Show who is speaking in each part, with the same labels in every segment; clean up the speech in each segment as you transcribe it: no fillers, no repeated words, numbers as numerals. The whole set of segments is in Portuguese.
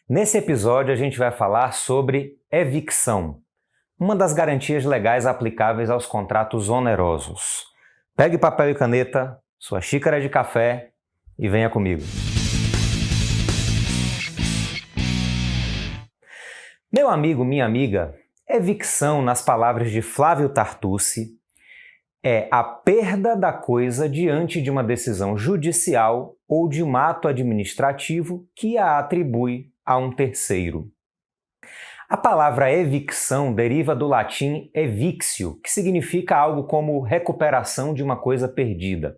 Speaker 1: Nesse episódio a gente vai falar sobre evicção, uma das garantias legais aplicáveis aos contratos onerosos. Pegue papel e caneta, sua xícara de café e venha comigo. Meu amigo, minha amiga, evicção, nas palavras de Flávio Tartucci, é a perda da coisa diante de uma decisão judicial ou de um ato administrativo que a atribui a um terceiro. A palavra evicção deriva do latim evictio, que significa algo como recuperação de uma coisa perdida.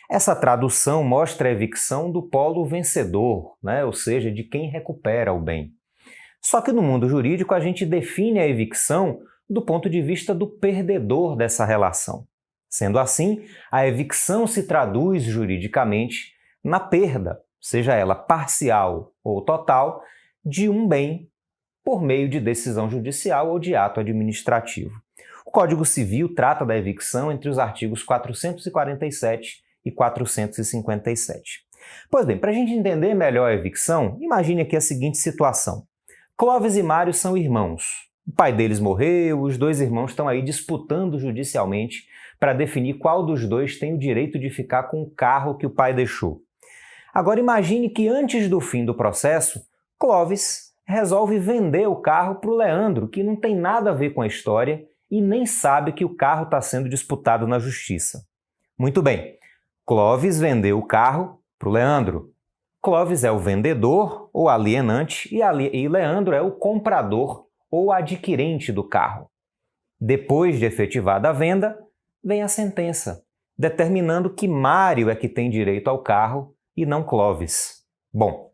Speaker 1: Essa tradução mostra a evicção do polo vencedor, ou seja, de quem recupera o bem. Só que no mundo jurídico a gente define a evicção do ponto de vista do perdedor dessa relação. Sendo assim, a evicção se traduz juridicamente na perda, seja ela parcial ou total, de um bem por meio de decisão judicial ou de ato administrativo. O Código Civil trata da evicção entre os artigos 447 e 457. Pois bem, para a gente entender melhor a evicção, imagine aqui a seguinte situação. Clóvis e Mário são irmãos. O pai deles morreu, os dois irmãos estão aí disputando judicialmente para definir qual dos dois tem o direito de ficar com o carro que o pai deixou. Agora imagine que antes do fim do processo, Clóvis resolve vender o carro para o Leandro, que não tem nada a ver com a história e nem sabe que o carro está sendo disputado na justiça. Muito bem, Clóvis vendeu o carro para o Leandro. Clóvis é o vendedor ou alienante e Leandro é o comprador ou adquirente do carro. Depois de efetivada a venda, vem a sentença, determinando que Mário é que tem direito ao carro e não Clóvis. Bom,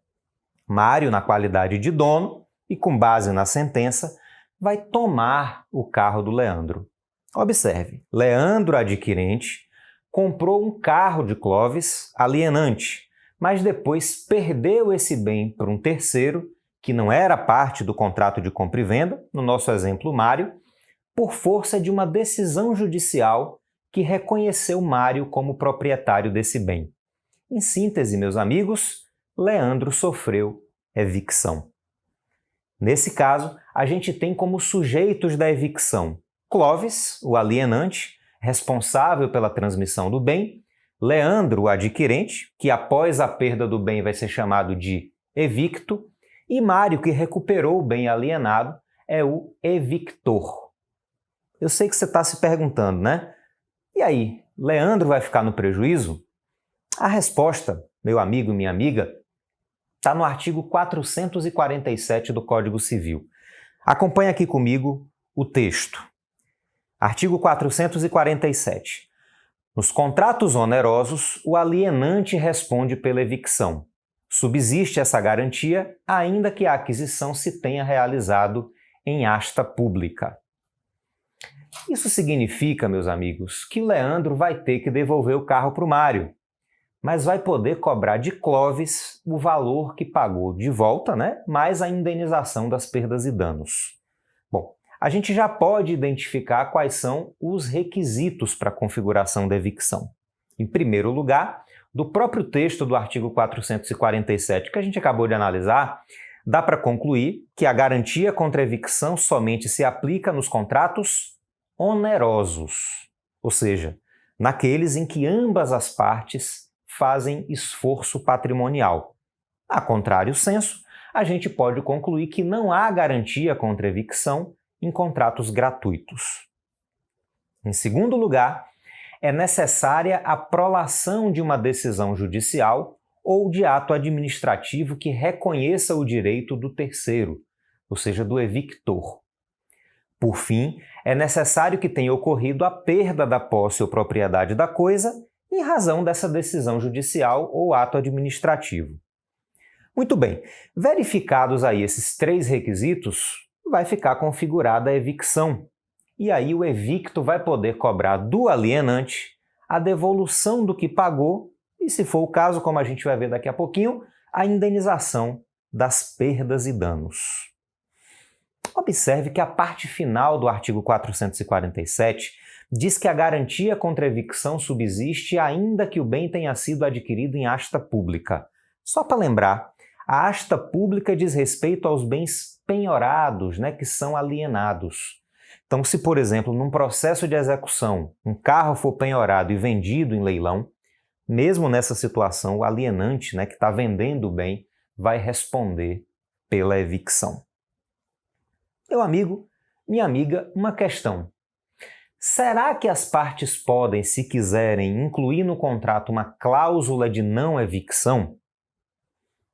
Speaker 1: Mário, na qualidade de dono e com base na sentença, vai tomar o carro do Leandro. Observe, Leandro, adquirente, comprou um carro de Clóvis, alienante, mas depois perdeu esse bem para um terceiro, que não era parte do contrato de compra e venda, no nosso exemplo Mário, por força de uma decisão judicial que reconheceu Mário como proprietário desse bem. Em síntese, meus amigos, Leandro sofreu evicção. Nesse caso, a gente tem como sujeitos da evicção Clóvis, o alienante, responsável pela transmissão do bem, Leandro, o adquirente, que após a perda do bem vai ser chamado de evicto, e Mário, que recuperou o bem alienado, é o evictor. Eu sei que você está se perguntando, né? E aí, Leandro vai ficar no prejuízo? A resposta, meu amigo e minha amiga, está no artigo 447 do Código Civil. Acompanhe aqui comigo o texto. Artigo 447. Nos contratos onerosos, o alienante responde pela evicção. Subsiste essa garantia, ainda que a aquisição se tenha realizado em asta pública. Isso significa, meus amigos, que Leandro vai ter que devolver o carro para o Mário, mas vai poder cobrar de Clóvis o valor que pagou de volta, mais a indenização das perdas e danos. Bom, a gente já pode identificar quais são os requisitos para a configuração da evicção. Em primeiro lugar, do próprio texto do artigo 447 que a gente acabou de analisar, dá para concluir que a garantia contra a evicção somente se aplica nos contratos onerosos, ou seja, naqueles em que ambas as partes fazem esforço patrimonial. A contrário senso, a gente pode concluir que não há garantia contra evicção em contratos gratuitos. Em segundo lugar, é necessária a prolação de uma decisão judicial ou de ato administrativo que reconheça o direito do terceiro, ou seja, do evictor. Por fim, é necessário que tenha ocorrido a perda da posse ou propriedade da coisa em razão dessa decisão judicial ou ato administrativo. Muito bem, verificados aí esses três requisitos, vai ficar configurada a evicção. E aí o evicto vai poder cobrar do alienante a devolução do que pagou e, se for o caso, como a gente vai ver daqui a pouquinho, a indenização das perdas e danos. Observe que a parte final do artigo 447 diz que a garantia contra a evicção subsiste ainda que o bem tenha sido adquirido em asta pública. Só para lembrar, A asta pública diz respeito aos bens penhorados, né, que são alienados. Então, se, por exemplo, num processo de execução, um carro for penhorado e vendido em leilão, mesmo nessa situação, o alienante, né, que está vendendo o bem, vai responder pela evicção. Meu amigo, minha amiga, uma questão. Será que as partes podem, se quiserem, incluir no contrato uma cláusula de não evicção?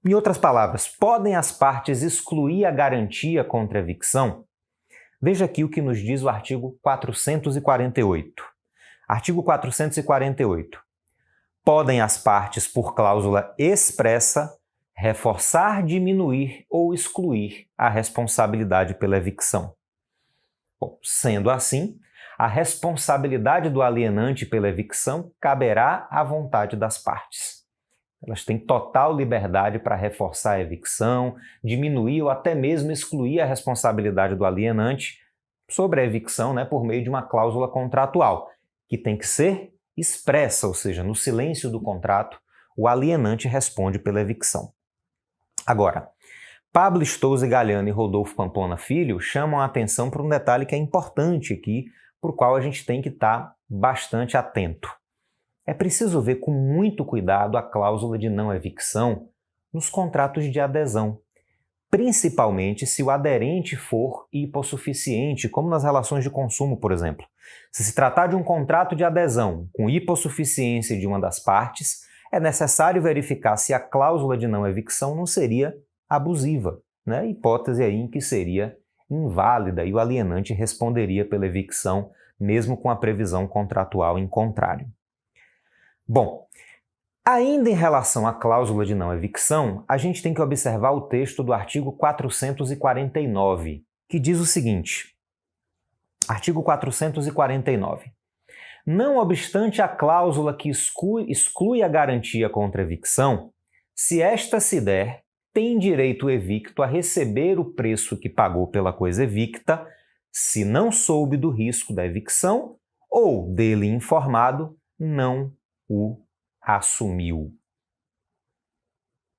Speaker 1: Em outras palavras, podem as partes excluir a garantia contra evicção? Veja aqui o que nos diz o artigo 448. Artigo 448. Podem as partes, por cláusula expressa, reforçar, diminuir ou excluir a responsabilidade pela evicção. Bom, sendo assim, a responsabilidade do alienante pela evicção caberá à vontade das partes. Elas têm total liberdade para reforçar a evicção, diminuir ou até mesmo excluir a responsabilidade do alienante sobre a evicção, né, por meio de uma cláusula contratual, que tem que ser expressa, ou seja, no silêncio do contrato, o alienante responde pela evicção. Agora, Pablo Stouze Galiano e Rodolfo Pamplona Filho chamam a atenção para um detalhe que é importante aqui, para o qual a gente tem que estar bastante atento. É preciso ver com muito cuidado a cláusula de não evicção nos contratos de adesão, principalmente se o aderente for hipossuficiente, como nas relações de consumo, por exemplo. Se se tratar de um contrato de adesão com hipossuficiência de uma das partes, é necessário verificar se a cláusula de não evicção não seria abusiva, né? Hipótese aí em que seria inválida e o alienante responderia pela evicção, mesmo com a previsão contratual em contrário. Bom, ainda em relação à cláusula de não evicção, a gente tem que observar o texto do artigo 449, que diz o seguinte: artigo 449. Não obstante a cláusula que exclui a garantia contra evicção, se esta se der, tem direito o evicto a receber o preço que pagou pela coisa evicta, se não soube do risco da evicção ou, dele informado, não o assumiu.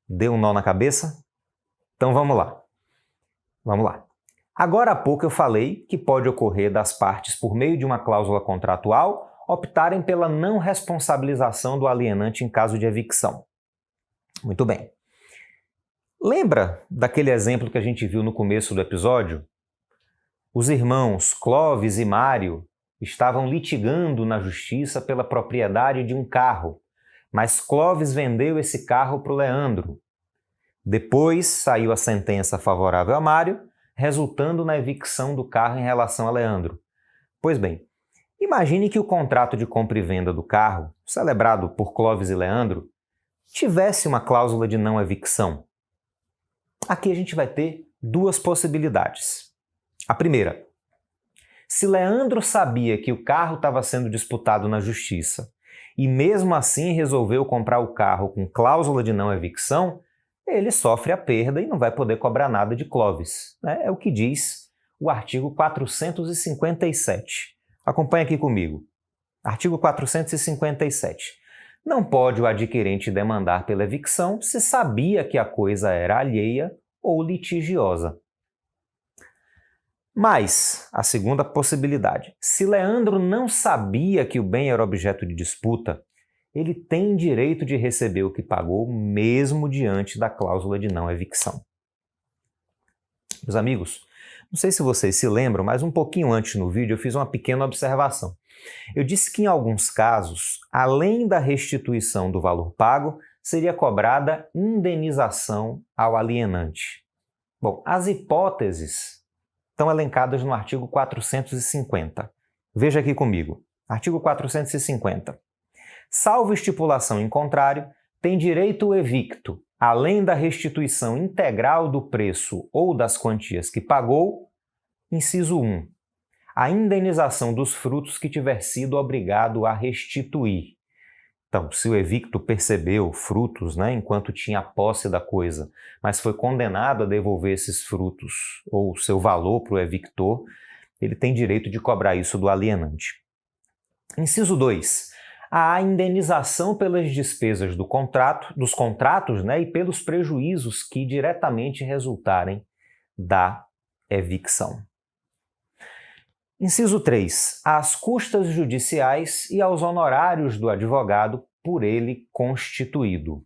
Speaker 1: Deu um nó na cabeça? Então vamos lá. Vamos lá. Agora há pouco eu falei que pode ocorrer das partes, por meio de uma cláusula contratual, optarem pela não responsabilização do alienante em caso de evicção. Muito bem. Lembra daquele exemplo que a gente viu no começo do episódio? Os irmãos Clóvis e Mário estavam litigando na justiça pela propriedade de um carro, mas Clóvis vendeu esse carro para o Leandro. Depois saiu a sentença favorável a Mário, resultando na evicção do carro em relação a Leandro. Pois bem, imagine que o contrato de compra e venda do carro, celebrado por Clóvis e Leandro, tivesse uma cláusula de não evicção. Aqui a gente vai ter duas possibilidades. A primeira, se Leandro sabia que o carro estava sendo disputado na justiça e mesmo assim resolveu comprar o carro com cláusula de não evicção, ele sofre a perda e não vai poder cobrar nada de Clóvis, né? É o que diz o artigo 457. Acompanhe aqui comigo. Artigo 457. Não pode o adquirente demandar pela evicção se sabia que a coisa era alheia ou litigiosa. Mas, a segunda possibilidade, se Leandro não sabia que o bem era objeto de disputa, ele tem direito de receber o que pagou mesmo diante da cláusula de não evicção. Meus amigos, não sei se vocês se lembram, mas um pouquinho antes no vídeo eu fiz uma pequena observação. Eu disse que em alguns casos, além da restituição do valor pago, seria cobrada indenização ao alienante. Bom, as hipóteses estão elencadas no artigo 450. Veja aqui comigo. Artigo 450. Salvo estipulação em contrário, tem direito o evicto, além da restituição integral do preço ou das quantias que pagou, inciso 1, a indenização dos frutos que tiver sido obrigado a restituir. Então, se o evicto percebeu frutos, né, enquanto tinha a posse da coisa, mas foi condenado a devolver esses frutos ou seu valor para o evictor, ele tem direito de cobrar isso do alienante. Inciso 2. a indenização pelas despesas dos contratos, né, e pelos prejuízos que diretamente resultarem da evicção. Inciso 3. Às custas judiciais e aos honorários do advogado por ele constituído.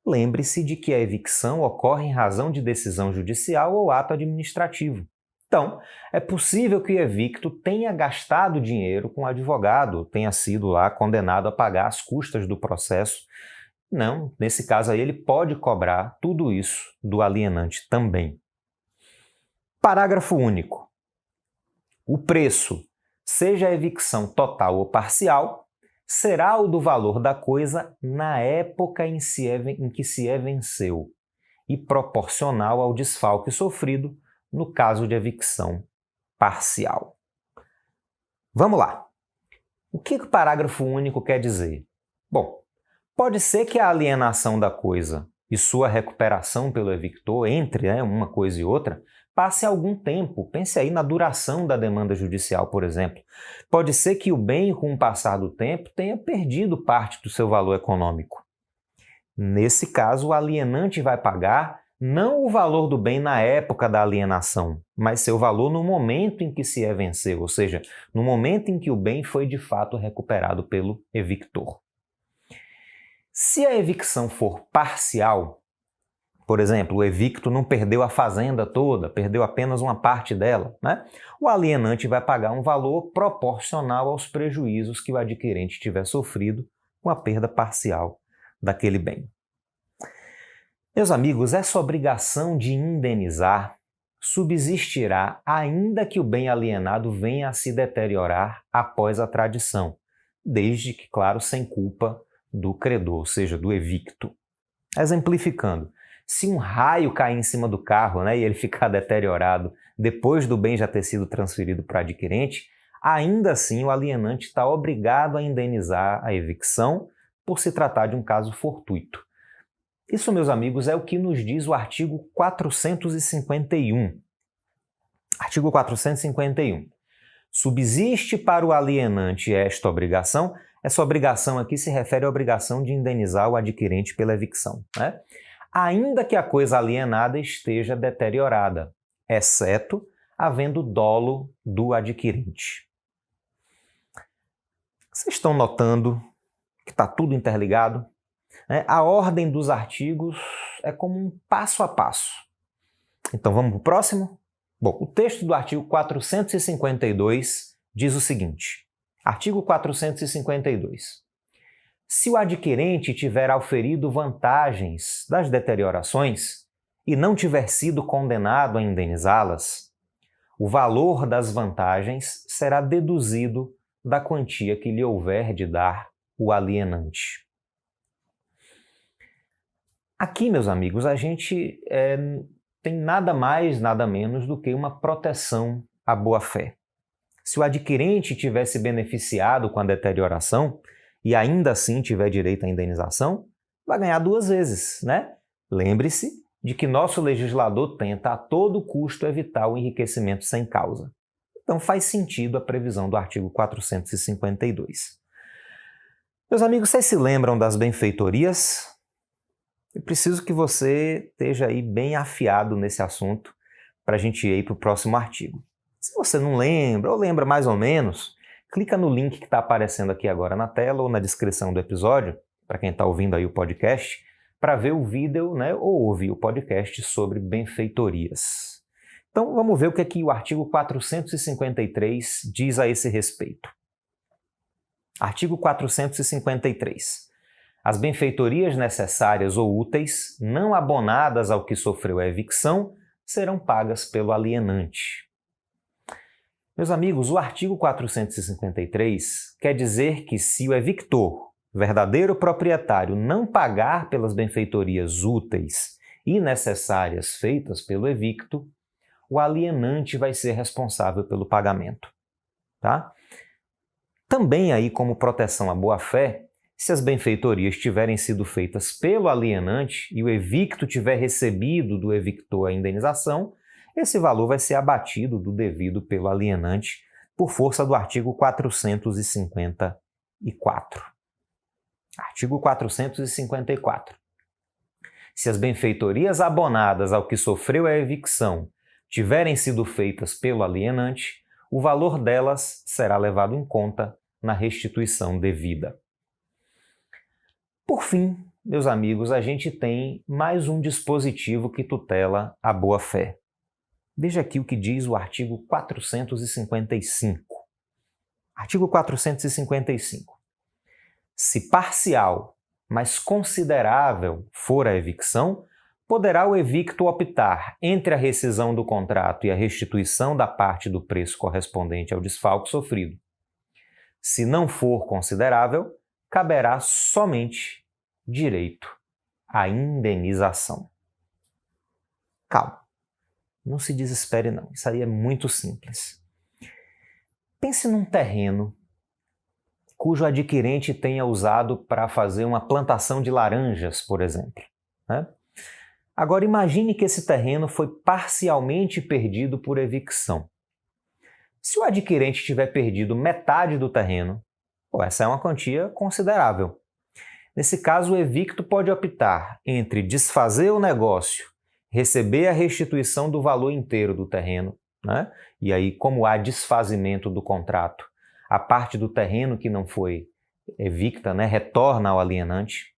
Speaker 1: Lembre-se de que a evicção ocorre em razão de decisão judicial ou ato administrativo. Então, é possível que o evicto tenha gastado dinheiro com o advogado, tenha sido lá condenado a pagar as custas do processo. Não, nesse caso aí ele pode cobrar tudo isso do alienante também. Parágrafo único. O preço, seja a evicção total ou parcial, será o do valor da coisa na época em que se venceu e proporcional ao desfalque sofrido no caso de evicção parcial. Vamos lá. O que o parágrafo único quer dizer? Bom, pode ser que a alienação da coisa e sua recuperação pelo evictor, entre uma coisa e outra, passe algum tempo. Pense aí na duração da demanda judicial, por exemplo. Pode ser que o bem, com o passar do tempo, tenha perdido parte do seu valor econômico. Nesse caso, o alienante vai pagar não o valor do bem na época da alienação, mas seu valor no momento em que se venceu, ou seja, no momento em que o bem foi de fato recuperado pelo evictor. Se a evicção for parcial, por exemplo, o evicto não perdeu a fazenda toda, perdeu apenas uma parte dela, né? O alienante vai pagar um valor proporcional aos prejuízos que o adquirente tiver sofrido com a perda parcial daquele bem. Meus amigos, essa obrigação de indenizar subsistirá ainda que o bem alienado venha a se deteriorar após a tradição, desde que, claro, sem culpa do credor, ou seja, do evicto. Exemplificando, se um raio cair em cima do carro, né, e ele ficar deteriorado depois do bem já ter sido transferido para o adquirente, ainda assim o alienante está obrigado a indenizar a evicção por se tratar de um caso fortuito. Isso, meus amigos, é o que nos diz o artigo 451. Artigo 451. Subsiste para o alienante esta obrigação. Essa obrigação aqui se refere à obrigação de indenizar o adquirente pela evicção, né? Ainda que a coisa alienada esteja deteriorada, exceto havendo dolo do adquirente. Vocês estão notando que está tudo interligado? A ordem dos artigos é como um passo a passo. Então vamos para o próximo? Bom, o texto do artigo 452 diz o seguinte. Artigo 452. Se o adquirente tiver auferido vantagens das deteriorações e não tiver sido condenado a indenizá-las, o valor das vantagens será deduzido da quantia que lhe houver de dar o alienante. Aqui, meus amigos, a gente tem nada mais, nada menos do que uma proteção à boa-fé. Se o adquirente tiver se beneficiado com a deterioração e ainda assim tiver direito à indenização, vai ganhar duas vezes, né? Lembre-se de que nosso legislador tenta a todo custo evitar o enriquecimento sem causa. Então faz sentido a previsão do artigo 452. Meus amigos, vocês se lembram das benfeitorias? Eu preciso que você esteja aí bem afiado nesse assunto para a gente ir para o próximo artigo. Se você não lembra, ou lembra mais ou menos, clica no link que está aparecendo aqui agora na tela ou na descrição do episódio, para quem está ouvindo aí o podcast, para ver o vídeo, né, ou ouvir o podcast sobre benfeitorias. Então vamos ver o que aqui o artigo 453 diz a esse respeito. Artigo 453. As benfeitorias necessárias ou úteis, não abonadas ao que sofreu a evicção, serão pagas pelo alienante. Meus amigos, o artigo 453 quer dizer que se o evictor, verdadeiro proprietário, não pagar pelas benfeitorias úteis e necessárias feitas pelo evicto, o alienante vai ser responsável pelo pagamento. Tá? Também aí, como proteção à boa-fé, se as benfeitorias tiverem sido feitas pelo alienante e o evicto tiver recebido do evictor a indenização, esse valor vai ser abatido do devido pelo alienante por força do artigo 453. Artigo 454. Se as benfeitorias abonadas ao que sofreu a evicção tiverem sido feitas pelo alienante, o valor delas será levado em conta na restituição devida. Por fim, meus amigos, a gente tem mais um dispositivo que tutela a boa-fé. Veja aqui o que diz o artigo 455. Artigo 455. Se parcial, mas considerável for a evicção, poderá o evicto optar entre a rescisão do contrato e a restituição da parte do preço correspondente ao desfalque sofrido. Se não for considerável, caberá somente direito à indenização. Calma, não se desespere não, isso aí é muito simples. Pense num terreno cujo adquirente tenha usado para fazer uma plantação de laranjas, por exemplo, né? Agora imagine que esse terreno foi parcialmente perdido por evicção. Se o adquirente tiver perdido metade do terreno, essa é uma quantia considerável. Nesse caso, o evicto pode optar entre desfazer o negócio, receber a restituição do valor inteiro do terreno, né? E aí, como há desfazimento do contrato, a parte do terreno que não foi evicta, né, retorna ao alienante.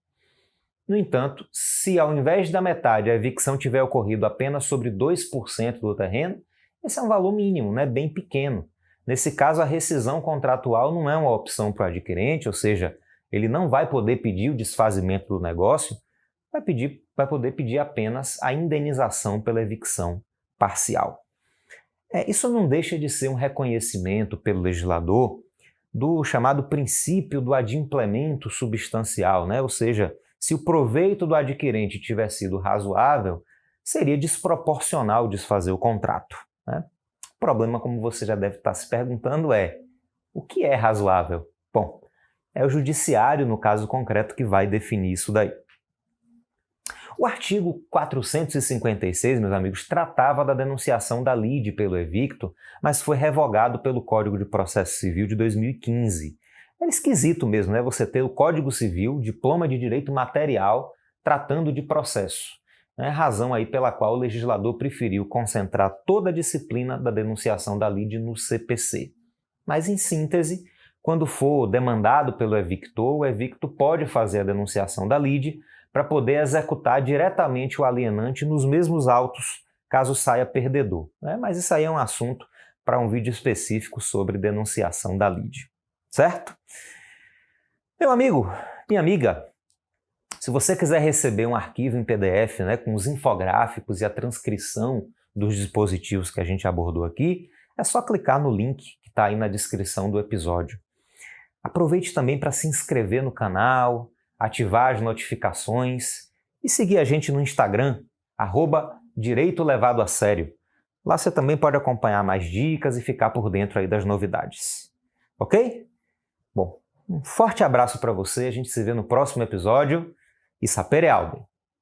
Speaker 1: No entanto, se ao invés da metade a evicção tiver ocorrido apenas sobre 2% do terreno, esse é um valor mínimo, né, bem pequeno. Nesse caso, a rescisão contratual não é uma opção para o adquirente, ou seja, ele não vai poder pedir o desfazimento do negócio, vai poder pedir apenas a indenização pela evicção parcial. Isso não deixa de ser um reconhecimento pelo legislador do chamado princípio do adimplemento substancial, né? Ou seja, se o proveito do adquirente tiver sido razoável, seria desproporcional desfazer o contrato, né? O problema, como você já deve estar se perguntando, o que é razoável? Bom, é o judiciário, no caso concreto, que vai definir isso daí. O artigo 456, meus amigos, tratava da denunciação da lide pelo evicto, mas foi revogado pelo Código de Processo Civil de 2015. É esquisito mesmo, né? Você ter o Código Civil, diploma de direito material, tratando de processo. É a razão aí pela qual o legislador preferiu concentrar toda a disciplina da denunciação da lide no CPC. Mas, em síntese, quando for demandado pelo evictor, o evicto pode fazer a denunciação da lide para poder executar diretamente o alienante nos mesmos autos, caso saia perdedor, né? Mas isso aí é um assunto para um vídeo específico sobre denunciação da lide, certo? Meu amigo, minha amiga, se você quiser receber um arquivo em PDF, né, com os infográficos e a transcrição dos dispositivos que a gente abordou aqui, é só clicar no link que está aí na descrição do episódio. Aproveite também para se inscrever no canal, ativar as notificações e seguir a gente no Instagram, @Direito Levado a Sério. Lá você também pode acompanhar mais dicas e ficar por dentro aí das novidades. Ok? Bom, um forte abraço para você, a gente se vê no próximo episódio e sapere aude!